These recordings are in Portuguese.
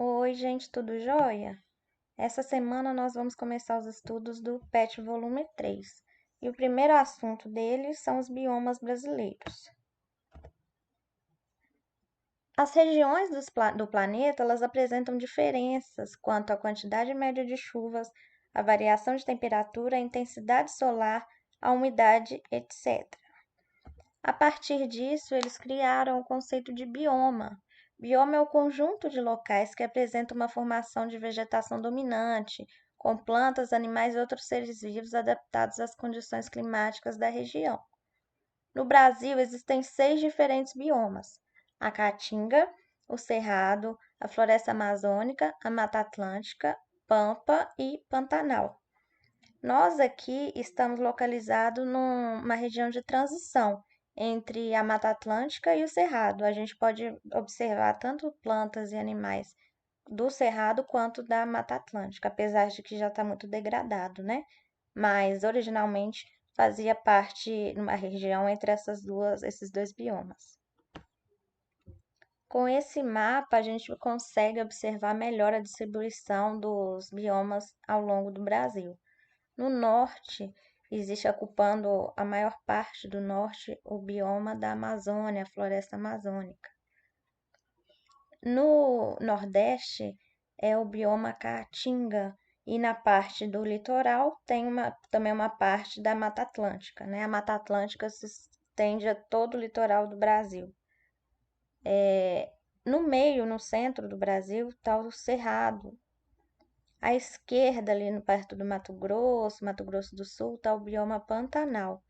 Oi, gente, tudo jóia? Essa semana nós vamos começar os estudos do PET Volume 3. E o primeiro assunto deles são os biomas brasileiros. As regiões do planeta, elas apresentam diferenças quanto à quantidade média de chuvas, a variação de temperatura, a intensidade solar, a umidade, etc. A partir disso, eles criaram o conceito de bioma. Bioma é o conjunto de locais que apresenta uma formação de vegetação dominante, com plantas, animais e outros seres vivos adaptados às condições climáticas da região. No Brasil, existem 6 diferentes biomas: a Caatinga, o Cerrado, a Floresta Amazônica, a Mata Atlântica, Pampa e Pantanal. Nós aqui estamos localizados numa região de transição entre a Mata Atlântica e o Cerrado. A gente pode observar tanto plantas e animais do Cerrado quanto da Mata Atlântica, apesar de que já está muito degradado, né? Mas originalmente fazia parte de uma região entre esses dois biomas. Com esse mapa, a gente consegue observar melhor a distribuição dos biomas ao longo do Brasil. No norte, existe ocupando a maior parte do norte o bioma da Amazônia, a floresta amazônica. No nordeste é o bioma Caatinga e na parte do litoral tem também uma parte da Mata Atlântica, né? A Mata Atlântica se estende a todo o litoral do Brasil. No meio, no centro do Brasil, está o Cerrado. À esquerda, ali perto do Mato Grosso do Sul, está o bioma Pantanal.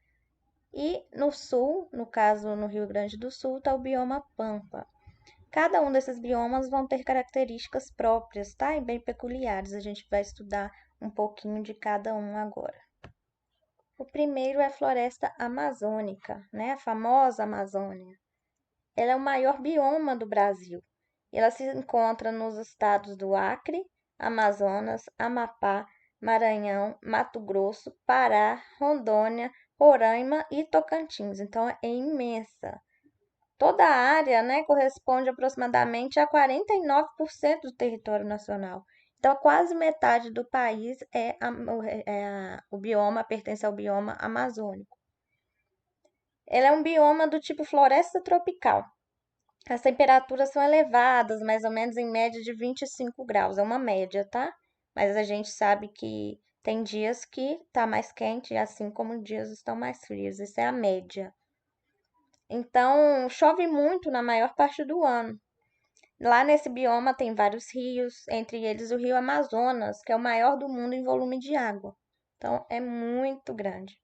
E no sul, no caso no Rio Grande do Sul, está o bioma Pampa. Cada um desses biomas vão ter características próprias, tá? E bem peculiares. A gente vai estudar um pouquinho de cada um agora. O primeiro é a floresta amazônica, né? A famosa Amazônia. Ela é o maior bioma do Brasil. Ela se encontra nos estados do Acre, Amazonas, Amapá, Maranhão, Mato Grosso, Pará, Rondônia, Roraima e Tocantins. Então, é imensa. Toda a área, né, corresponde aproximadamente a 49% do território nacional. Então, quase metade do país o bioma pertence ao bioma amazônico. Ela é um bioma do tipo floresta tropical. As temperaturas são elevadas, mais ou menos em média de 25 graus. É uma média, tá? Mas a gente sabe que tem dias que tá mais quente, assim como dias estão mais frios. Isso é a média. Então, chove muito na maior parte do ano. Lá nesse bioma tem vários rios, entre eles o Rio Amazonas, que é o maior do mundo em volume de água. Então, é muito grande.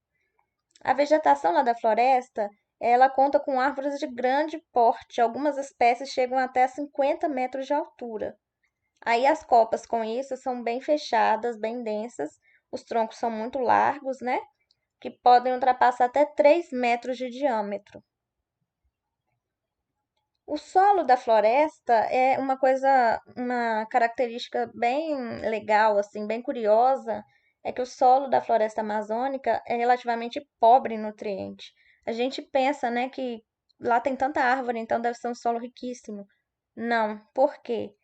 A vegetação lá da floresta, ela conta com árvores de grande porte. Algumas espécies chegam até 50 metros de altura. Aí as copas com isso são bem fechadas, bem densas. Os troncos são muito largos, né? Que podem ultrapassar até 3 metros de diâmetro. O solo da floresta é uma característica bem legal, assim, bem curiosa, é que o solo da floresta amazônica é relativamente pobre em nutrientes. A gente pensa, né, que lá tem tanta árvore, então deve ser um solo riquíssimo. Não, por quê?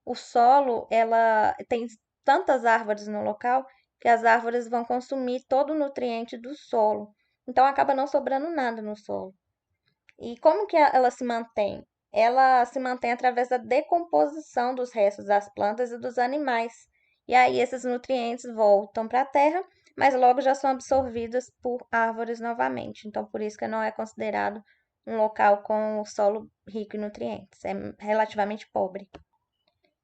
O solo, ela tem tantas árvores no local que as árvores vão consumir todo o nutriente do solo. Então acaba não sobrando nada no solo. E como que ela se mantém? Ela se mantém através da decomposição dos restos das plantas e dos animais. E aí esses nutrientes voltam para a terra, mas logo já são absorvidos por árvores novamente. Então, por isso que não é considerado um local com solo rico em nutrientes. É relativamente pobre.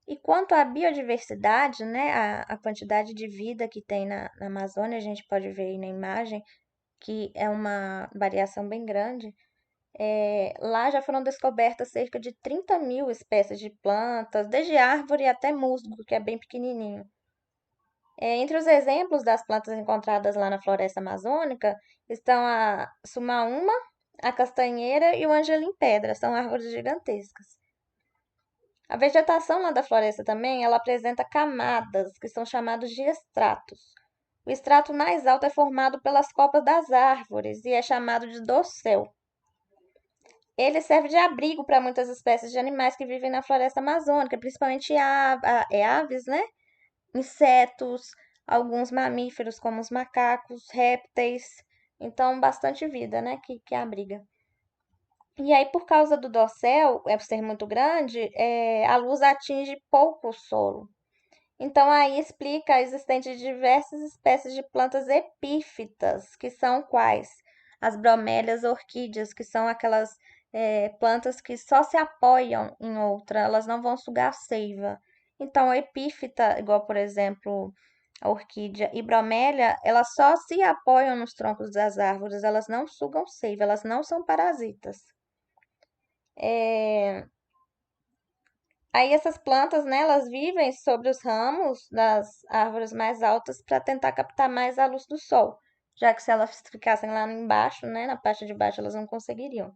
E quanto à biodiversidade, né, a quantidade de vida que tem na Amazônia, a gente pode ver aí na imagem que é uma variação bem grande. Lá já foram descobertas cerca de 30 mil espécies de plantas, desde árvore até musgo, que é bem pequenininho. Entre os exemplos das plantas encontradas lá na floresta amazônica estão a sumaúma, a castanheira e o angelim-pedra, são árvores gigantescas. A vegetação lá da floresta também, ela apresenta camadas, que são chamados de estratos. O estrato mais alto é formado pelas copas das árvores e é chamado de dossel. Ele serve de abrigo para muitas espécies de animais que vivem na floresta amazônica, principalmente aves, né? Insetos, alguns mamíferos como os macacos, répteis. Então, bastante vida, né? Que abriga. E aí, por causa do dossel, por ser muito grande, a luz atinge pouco o solo. Então, aí explica a existência de diversas espécies de plantas epífitas, que são quais? As bromélias orquídeas, que são aquelas plantas que só se apoiam em outra, elas não vão sugar seiva. Então, a epífita, igual por exemplo a orquídea e bromélia, elas só se apoiam nos troncos das árvores, elas não sugam seiva, elas não são parasitas. É, Aí essas plantas, né, elas vivem sobre os ramos das árvores mais altas para tentar captar mais a luz do sol, já que se elas ficassem lá embaixo, né, na parte de baixo, elas não conseguiriam.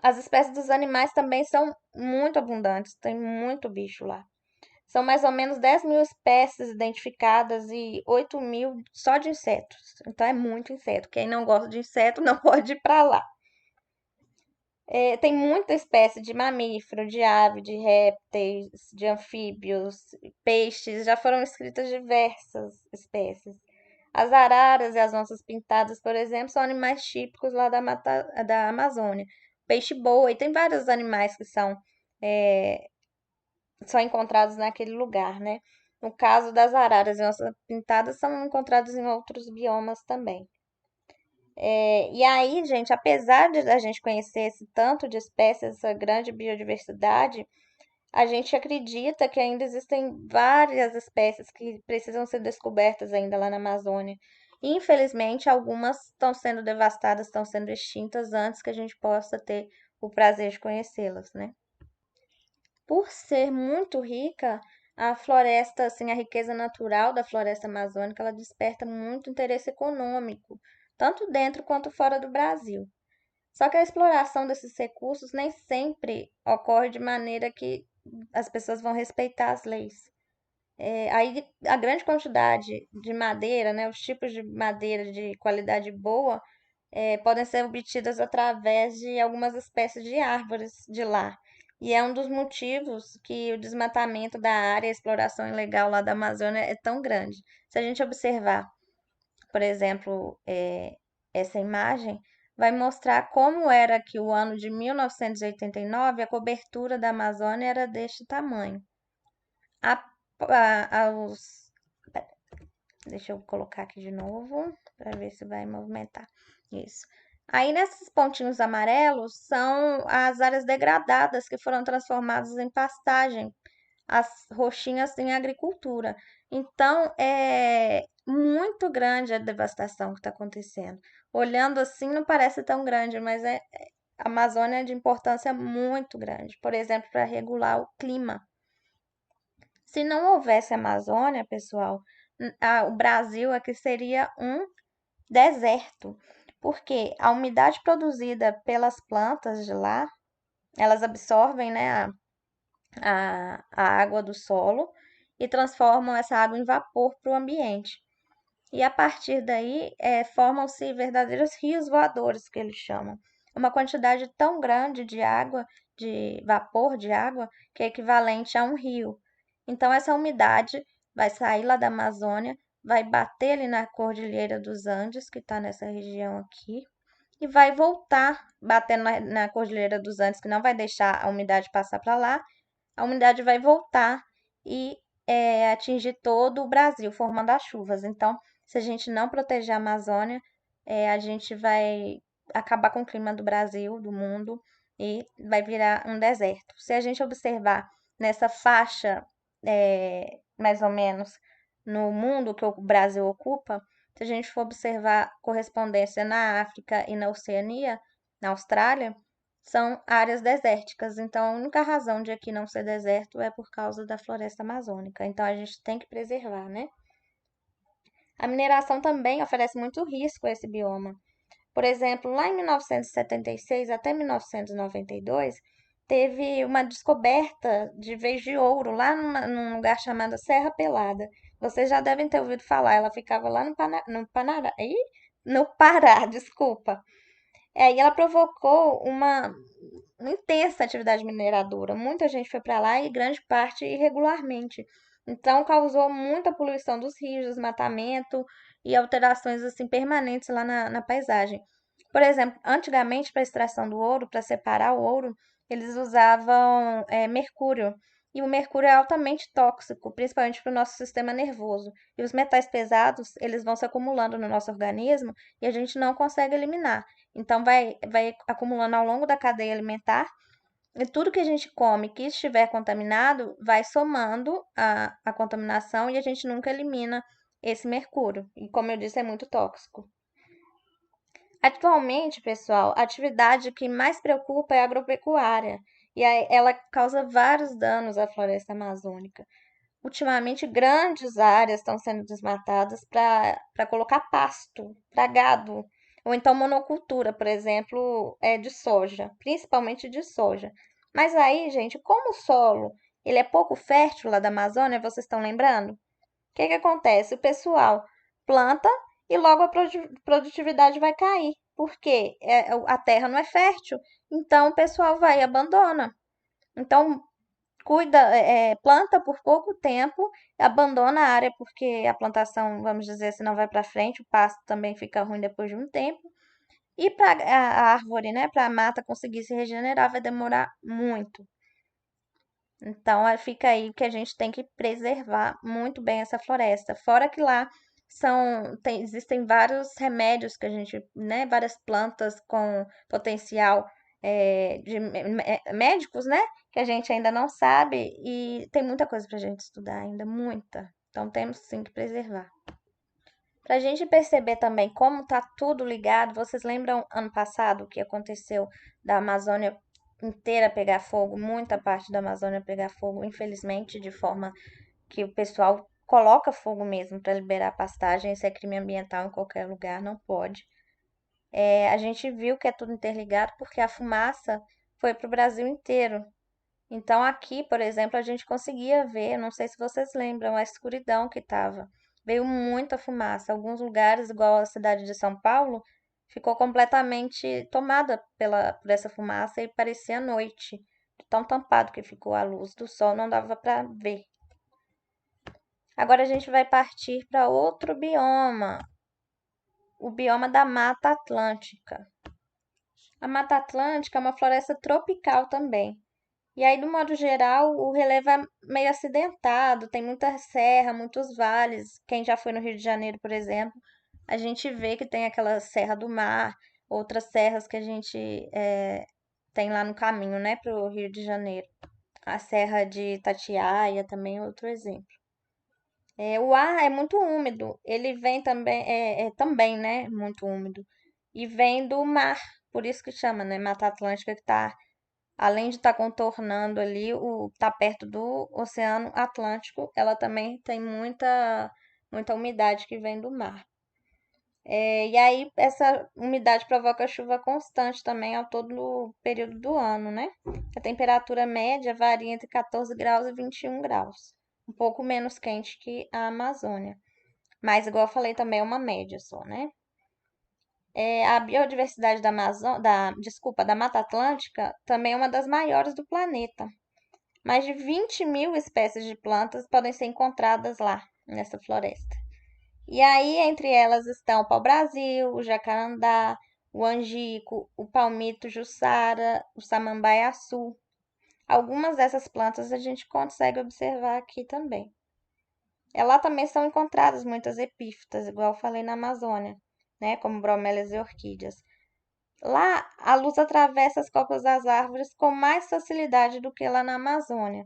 As espécies dos animais também são muito abundantes, tem muito bicho lá. São mais ou menos 10 mil espécies identificadas e 8 mil só de insetos. Então é muito inseto. Quem não gosta de inseto não pode ir para lá. Tem muita espécie de mamífero, de ave, de répteis, de anfíbios, peixes, já foram escritas diversas espécies. As araras e as onças pintadas, por exemplo, são animais típicos lá da Amazônia. Peixe-boi, tem vários animais que é, são encontrados naquele lugar, né? No caso das araras e onças pintadas, são encontrados em outros biomas também. E aí, gente, apesar de a gente conhecer esse tanto de espécies, essa grande biodiversidade, a gente acredita que ainda existem várias espécies que precisam ser descobertas ainda lá na Amazônia. Infelizmente, algumas estão sendo devastadas, estão sendo extintas antes que a gente possa ter o prazer de conhecê-las, né? Por ser muito rica, a floresta, assim, a riqueza natural da floresta amazônica, ela desperta muito interesse econômico, tanto dentro quanto fora do Brasil. Só que a exploração desses recursos nem sempre ocorre de maneira que as pessoas vão respeitar as leis. Aí a grande quantidade de madeira, né, os tipos de madeira de qualidade boa, podem ser obtidas através de algumas espécies de árvores de lá. E é um dos motivos que o desmatamento da área, a exploração ilegal lá da Amazônia é tão grande. Se a gente observar, por exemplo, essa imagem, vai mostrar como era que o ano de 1989, a cobertura da Amazônia era deste tamanho. A, aos Deixa eu colocar aqui de novo para ver se vai movimentar. Isso. Aí nesses pontinhos amarelos são as áreas degradadas que foram transformadas em pastagem, as roxinhas em agricultura. Então é muito grande a devastação que está acontecendo. Olhando assim não parece tão grande, mas a Amazônia é de importância muito grande. Por exemplo, para regular o clima. Se não houvesse Amazônia, pessoal, o Brasil aqui seria um deserto, porque a umidade produzida pelas plantas de lá, elas absorvem, né, a água do solo e transformam essa água em vapor para o ambiente. E a partir daí, formam-se verdadeiros rios voadores, que eles chamam. Uma quantidade tão grande de água, de vapor de água, que é equivalente a um rio. Então, essa umidade vai sair lá da Amazônia, vai bater ali na Cordilheira dos Andes, que está nessa região aqui, e vai voltar batendo na Cordilheira dos Andes, que não vai deixar a umidade passar para lá. A umidade vai voltar e atingir todo o Brasil, formando as chuvas. Então, se a gente não proteger a Amazônia, a gente vai acabar com o clima do Brasil, do mundo, e vai virar um deserto. Se a gente observar nessa faixa, mais ou menos, no mundo que o Brasil ocupa, se a gente for observar correspondência na África e na Oceania, na Austrália, são áreas desérticas. Então, a única razão de aqui não ser deserto é por causa da floresta amazônica. Então, a gente tem que preservar, né? A mineração também oferece muito risco a esse bioma. Por exemplo, lá em 1976 até 1992, teve uma descoberta de veios de ouro lá num lugar chamado Serra Pelada. Vocês já devem ter ouvido falar, ela ficava lá no Pará, desculpa. E ela provocou uma intensa atividade mineradora. Muita gente foi para lá e grande parte irregularmente. Então causou muita poluição dos rios, desmatamento e alterações assim permanentes lá na paisagem. Por exemplo, antigamente para a extração do ouro, para separar o ouro, eles usavam mercúrio. E o mercúrio é altamente tóxico, principalmente para o nosso sistema nervoso. E os metais pesados, eles vão se acumulando no nosso organismo e a gente não consegue eliminar. Então, vai acumulando ao longo da cadeia alimentar e tudo que a gente come que estiver contaminado vai somando a contaminação e a gente nunca elimina esse mercúrio. E, como eu disse, é muito tóxico. Atualmente, pessoal, a atividade que mais preocupa é a agropecuária. E aí ela causa vários danos à floresta amazônica. Ultimamente, grandes áreas estão sendo desmatadas para colocar pasto, para gado, ou então monocultura, por exemplo, de soja, principalmente de soja. Mas aí, gente, como o solo ele é pouco fértil lá da Amazônia, vocês estão lembrando? O que que acontece? O pessoal planta e logo a produtividade vai cair, porque a terra não é fértil, então o pessoal vai e abandona. Então, cuida, planta por pouco tempo, abandona a área porque a plantação, vamos dizer assim, não vai para frente, o pasto também fica ruim depois de um tempo. E para a árvore, né, para a mata conseguir se regenerar, vai demorar muito. Então, fica aí que a gente tem que preservar muito bem essa floresta. Fora que lá existem vários remédios que a gente, né, várias plantas com potencial de médicos, né, que a gente ainda não sabe e tem muita coisa para a gente estudar ainda, muita. Então, temos sim que preservar. Para a gente perceber também como está tudo ligado, vocês lembram ano passado o que aconteceu da Amazônia inteira pegar fogo, muita parte da Amazônia pegar fogo, infelizmente, de forma que o pessoal coloca fogo mesmo para liberar pastagem, isso é crime ambiental em qualquer lugar, não pode. A gente viu que é tudo interligado porque a fumaça foi para o Brasil inteiro. Então aqui, por exemplo, a gente conseguia ver, não sei se vocês lembram, a escuridão que estava. Veio muita fumaça. Alguns lugares, igual a cidade de São Paulo, ficou completamente tomada por essa fumaça e parecia noite. De tão tampado que ficou a luz do sol, não dava para ver. Agora a gente vai partir para outro bioma, o bioma da Mata Atlântica. A Mata Atlântica é uma floresta tropical também. E aí, do modo geral, o relevo é meio acidentado, tem muita serra, muitos vales. Quem já foi no Rio de Janeiro, por exemplo, a gente vê que tem aquela Serra do Mar, outras serras que a gente tem lá no caminho, né, para o Rio de Janeiro. A Serra de Itatiaia também é outro exemplo. O ar é muito úmido, ele vem também, também, né, muito úmido. E vem do mar, por isso que chama, né, Mata Atlântica, que está além de estar contornando ali, tá perto do Oceano Atlântico, ela também tem muita umidade que vem do mar. E aí, essa umidade provoca chuva constante também ao todo o período do ano, né? A temperatura média varia entre 14 graus e 21 graus. Um pouco menos quente que a Amazônia. Mas, igual eu falei, também é uma média só, né? A biodiversidade desculpa, da Mata Atlântica também é uma das maiores do planeta. Mais de 20 mil espécies de plantas podem ser encontradas lá, nessa floresta. E aí, entre elas estão o pau-brasil, o jacarandá, o angico, o palmito jussara, o samambaia-açu. Algumas dessas plantas a gente consegue observar aqui também. Lá também são encontradas muitas epífitas, igual eu falei na Amazônia, né, como bromélias e orquídeas. Lá, a luz atravessa as copas das árvores com mais facilidade do que lá na Amazônia.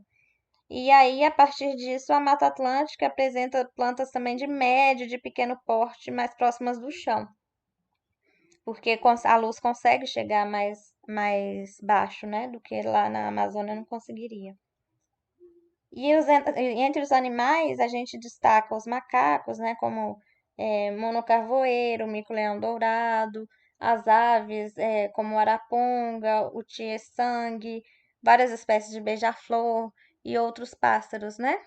E aí, a partir disso, a Mata Atlântica apresenta plantas também de médio, de pequeno porte, mais próximas do chão, porque a luz consegue chegar mais baixo, né, do que lá na Amazônia não conseguiria. Entre os animais, a gente destaca os macacos, né, como monocarvoeiro, mico-leão dourado, as aves, como o araponga, o tietê-sangue, várias espécies de beija-flor e outros pássaros, né?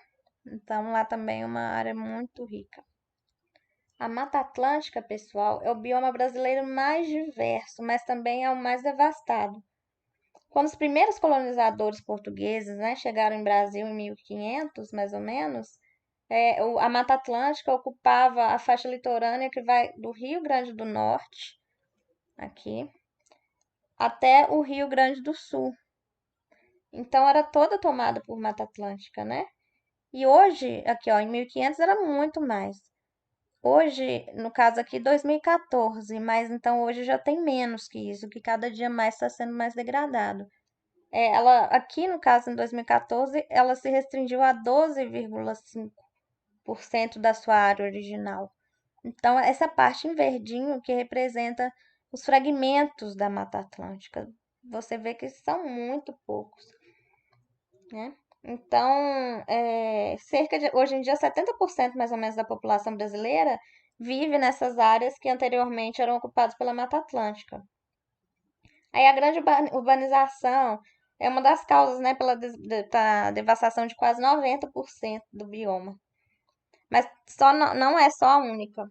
Então, lá também é uma área muito rica. A Mata Atlântica, pessoal, é o bioma brasileiro mais diverso, mas também é o mais devastado. Quando os primeiros colonizadores portugueses, né, chegaram em Brasil em 1500, mais ou menos, a Mata Atlântica ocupava a faixa litorânea que vai do Rio Grande do Norte, aqui, até o Rio Grande do Sul. Então era toda tomada por Mata Atlântica, né? E hoje, aqui ó, em 1500 era muito mais. Hoje, no caso aqui, 2014, mas então hoje já tem menos que isso, que cada dia mais está sendo mais degradado. Ela, aqui no caso, em 2014, ela se restringiu a 12,5% da sua área original. Então, essa parte em verdinho que representa os fragmentos da Mata Atlântica. Você vê que são muito poucos, né? Então, hoje em dia, 70% mais ou menos da população brasileira vive nessas áreas que anteriormente eram ocupadas pela Mata Atlântica. Aí a grande urbanização é uma das causas, né, pela devastação de quase 90% do bioma. Mas não é só a única.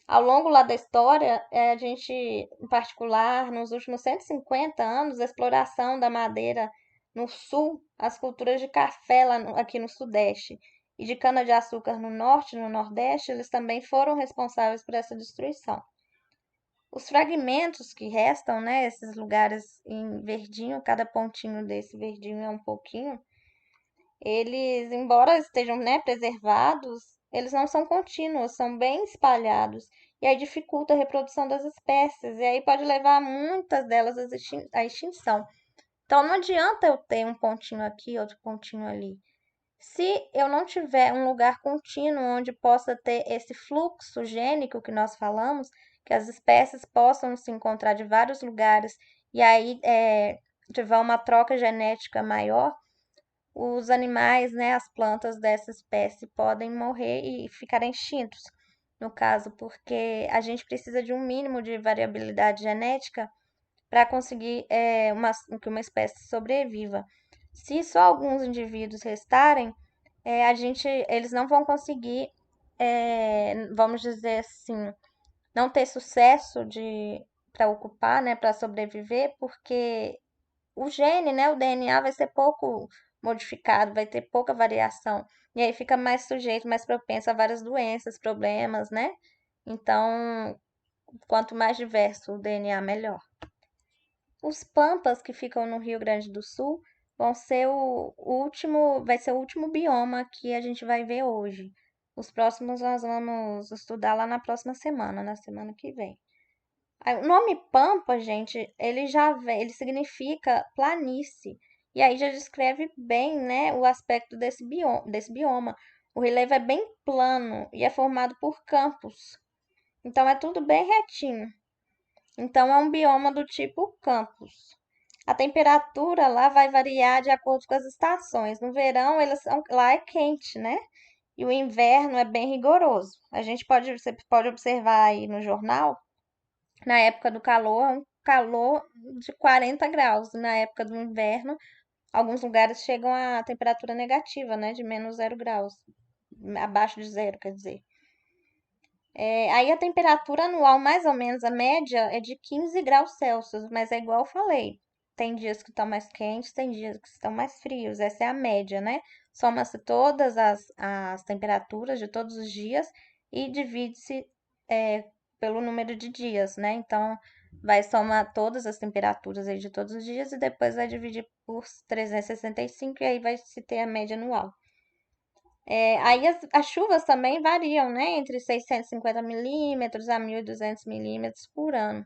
Ao longo lá da história, a gente, em particular, nos últimos 150 anos, a exploração da madeira no sul, as culturas de café aqui no sudeste e de cana-de-açúcar no norte e no nordeste, eles também foram responsáveis por essa destruição. Os fragmentos que restam, né, esses lugares em verdinho, cada pontinho desse verdinho é um pouquinho, eles, embora estejam, né, preservados, eles não são contínuos, são bem espalhados. E aí dificulta a reprodução das espécies, e aí pode levar muitas delas à extinção. Então não adianta eu ter um pontinho aqui, outro pontinho ali. Se eu não tiver um lugar contínuo onde possa ter esse fluxo gênico que nós falamos, que as espécies possam se encontrar de vários lugares e aí tiver uma troca genética maior, os animais, né, as plantas dessa espécie podem morrer e ficarem extintos. No caso, porque a gente precisa de um mínimo de variabilidade genética para conseguir que uma espécie sobreviva. Se só alguns indivíduos restarem, eles não vão conseguir, vamos dizer assim, não ter sucesso para ocupar, né, para sobreviver, porque o gene, né, o DNA vai ser pouco modificado, vai ter pouca variação. E aí fica mais sujeito, mais propenso a várias doenças, problemas, né? Então, quanto mais diverso o DNA, melhor. Os pampas que ficam no Rio Grande do Sul vão ser vai ser o último bioma que a gente vai ver hoje. Os próximos nós vamos estudar lá na próxima semana, na semana que vem. Aí, o nome Pampa, gente, ele significa planície. E aí já descreve bem, né, o aspecto desse bioma. O relevo é bem plano e é formado por campos. Então é tudo bem retinho. Então é um bioma do tipo campos. A temperatura lá vai variar de acordo com as estações. No verão, lá é quente, né? E o inverno é bem rigoroso. Você pode observar aí no jornal, na época do calor, é um calor de 40 graus. Na época do inverno, alguns lugares chegam a temperatura negativa, né? De -0 graus. Abaixo de zero, quer dizer. Aí a temperatura anual, mais ou menos, a média é de 15 graus Celsius, mas é igual eu falei. Tem dias que estão mais quentes, tem dias que estão mais frios. Essa é a média, né? Soma-se todas as temperaturas de todos os dias e divide-se pelo número de dias, né? Então, vai somar todas as temperaturas aí de todos os dias e depois vai dividir por 365 e aí vai se ter a média anual. Aí as chuvas também variam, né? Entre 650 milímetros a 1.200 milímetros por ano.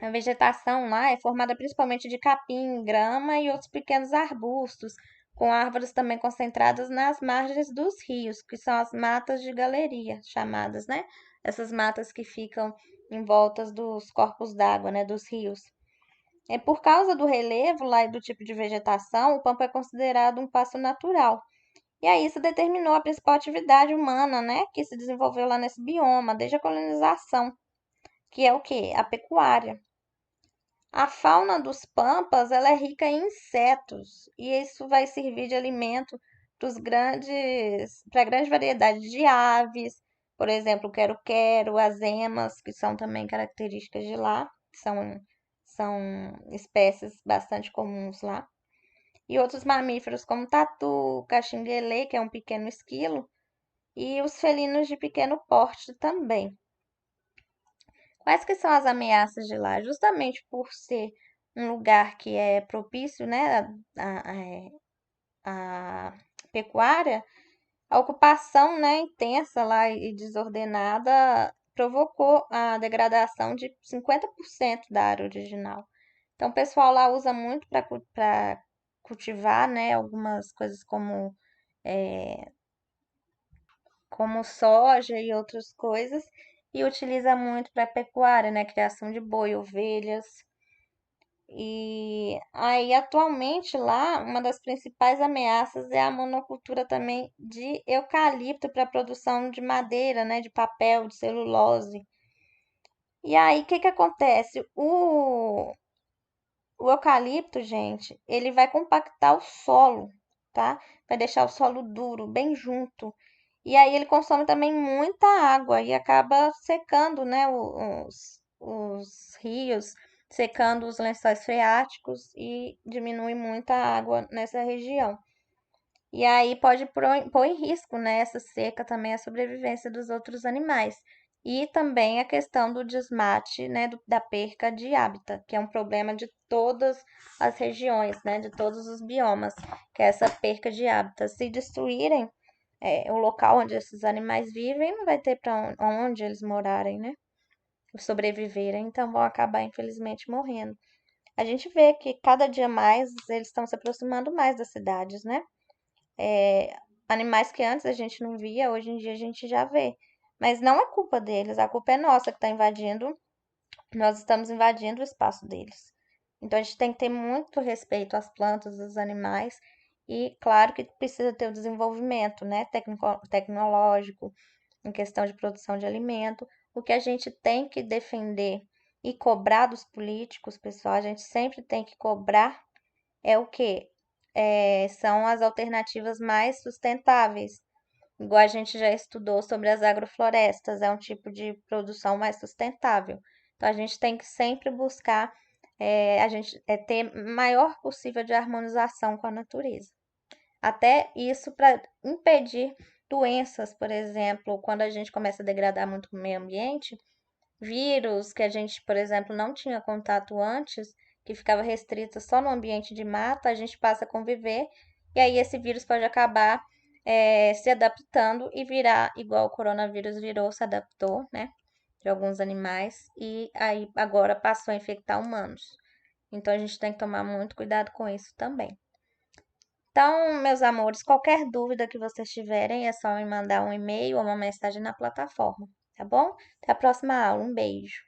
A vegetação lá é formada principalmente de capim, grama e outros pequenos arbustos, com árvores também concentradas nas margens dos rios, que são as matas de galeria, chamadas, né? Essas matas que ficam em voltas dos corpos d'água, né? Dos rios. Por causa do relevo lá e do tipo de vegetação, o pampa é considerado um pasto natural. E aí isso determinou a principal atividade humana, né, que se desenvolveu lá nesse bioma, desde a colonização, que é o quê? A pecuária. A fauna dos pampas, ela é rica em insetos, e isso vai servir de alimento para a grande variedade de aves, Por exemplo, o quero-quero, as emas, que são também características de lá, são espécies bastante comuns lá. E outros mamíferos como tatu, caxinguelê, que é um pequeno esquilo, e os felinos de pequeno porte também. Quais que são as ameaças de lá? Justamente por ser um lugar que é propício, né, a pecuária, a ocupação, né, intensa lá e desordenada provocou a degradação de 50% da área original. Então, o pessoal lá usa muito para cultivar, né, algumas coisas como soja e outras coisas, e utiliza muito para pecuária, né, criação de boi, ovelhas. E aí, atualmente lá, uma das principais ameaças é a monocultura também de eucalipto para produção de madeira, né, de papel, de celulose. E aí, o que que acontece? O eucalipto, gente, ele vai compactar o solo, tá? Vai deixar o solo duro, bem junto. E aí ele consome também muita água e acaba secando, né, os rios, secando os lençóis freáticos e diminui muita água nessa região. E aí pode pôr em risco, né, essa seca também a sobrevivência dos outros animais. E também a questão do desmate, né, da perca de hábitat, que é um problema de todas as regiões, né, de todos os biomas, que é essa perca de hábitat. Se destruírem o local onde esses animais vivem, não vai ter para onde eles morarem, né, sobreviverem, então vão acabar, infelizmente, morrendo. A gente vê que cada dia mais eles estão se aproximando mais das cidades, né? Animais que antes a gente não via, hoje em dia a gente já vê. Mas não é culpa deles, a culpa é nossa que está invadindo, nós estamos invadindo o espaço deles. Então a gente tem que ter muito respeito às plantas, aos animais, e claro que precisa ter o desenvolvimento, né, tecnológico, em questão de produção de alimento. O que a gente tem que defender e cobrar dos políticos, pessoal, a gente sempre tem que cobrar é o quê? São as alternativas mais sustentáveis. Igual a gente já estudou sobre as agroflorestas, é um tipo de produção mais sustentável. Então a gente tem que sempre buscar ter maior possível de harmonização com a natureza. Até isso para impedir doenças, por exemplo, quando a gente começa a degradar muito o meio ambiente, vírus que a gente, por exemplo, não tinha contato antes, que ficava restrito só no ambiente de mata, a gente passa a conviver, e aí esse vírus pode acabar se adaptando e virar igual o coronavírus virou, se adaptou, né? De alguns animais, e aí agora passou a infectar humanos. Então a gente tem que tomar muito cuidado com isso também. Então, meus amores, qualquer dúvida que vocês tiverem, é só me mandar um e-mail ou uma mensagem na plataforma, tá bom? Até a próxima aula. Um beijo.